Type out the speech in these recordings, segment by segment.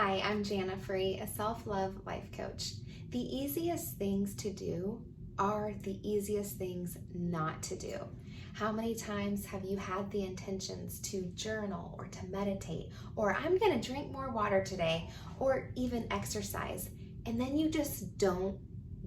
Hi, I'm Janna-The, a self-love life coach. The easiest things to do are the easiest things not to do. How many times have you had the intentions to journal or to meditate, or I'm going to drink more water today, or even exercise, and then you just don't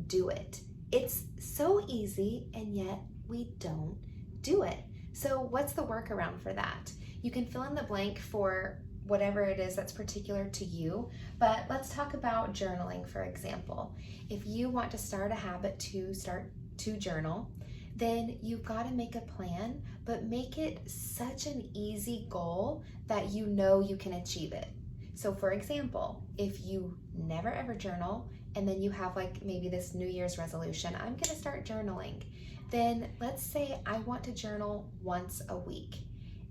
do it? It's so easy, and yet we don't do it. So what's the workaround for that? You can fill in the blank for whatever it is that's particular to you, but let's talk about journaling, for example. If you want to start a habit to journal, then you've got to make a plan, but make it such an easy goal that you know you can achieve it. So for example, if you never ever journal and then you have like maybe this New Year's resolution, I'm going to start journaling. Then let's say I want to journal once a week,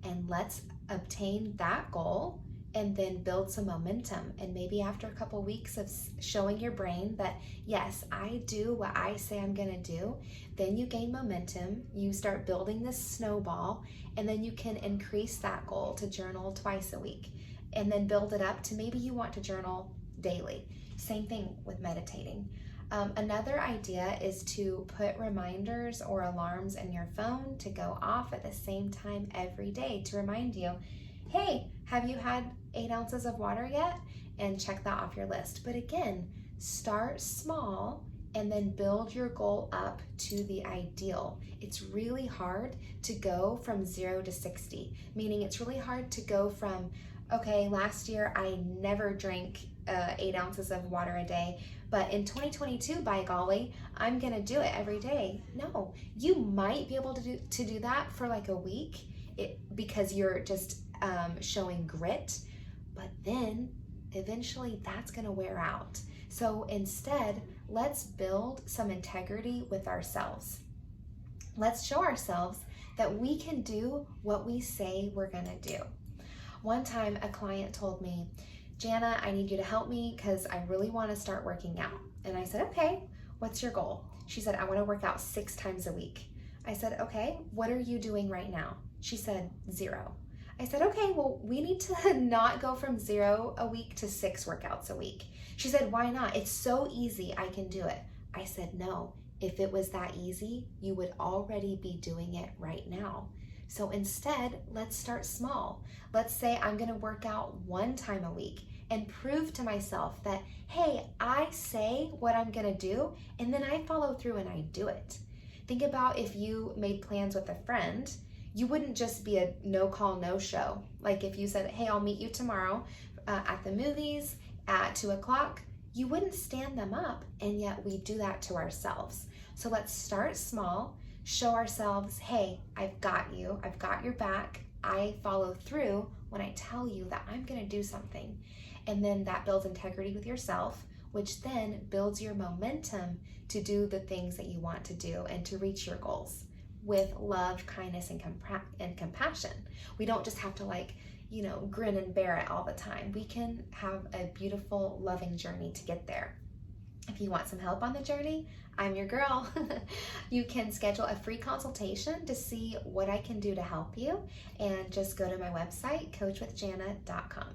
and let's obtain that goal and then build some momentum. And maybe after a couple weeks of showing your brain that, yes, I do what I say I'm gonna do, then you gain momentum, you start building this snowball, and then you can increase that goal to journal twice a week, and then build it up to maybe you want to journal daily. Same thing with meditating. Another idea is to put reminders or alarms in your phone to go off at the same time every day to remind you, hey, have you had 8 ounces of water yet? And check that off your list. But again, start small and then build your goal up to the ideal. It's really hard to go from 0 to 60, meaning it's really hard to go from, okay, last year I never drank 8 ounces of water a day, but in 2022, by golly, I'm gonna do it every day. No, you might be able to do that for like a week because you're just showing grit, but then eventually that's gonna wear out. So instead, let's build some integrity with ourselves. Let's show ourselves that we can do what we say we're gonna do. One time a client told me, Janna, I need you to help me because I really want to start working out. And I said, okay, what's your goal? She said, I want to work out 6 times a week. I said, okay, what are you doing right now? She said, 0. I said, okay, well, we need to not go from 0 a week to 6 workouts a week. She said, why not? It's so easy, I can do it. I said, no, if it was that easy, you would already be doing it right now. So instead, let's start small. Let's say I'm gonna work out 1 time a week and prove to myself that, hey, I say what I'm gonna do and then I follow through and I do it. Think about if you made plans with a friend, you wouldn't just be a no call, no show. Like if you said, hey, I'll meet you tomorrow at the movies at 2 o'clock, you wouldn't stand them up, and yet we do that to ourselves. So let's start small, show ourselves, hey, I've got you, I've got your back, I follow through when I tell you that I'm gonna do something. And then that builds integrity with yourself, which then builds your momentum to do the things that you want to do and to reach your goals with love, kindness, and compassion. We don't just have to grin and bear it all the time. We can have a beautiful, loving journey to get there. If you want some help on the journey, I'm your girl. You can schedule a free consultation to see what I can do to help you, and just go to my website, coachwithjanna.com.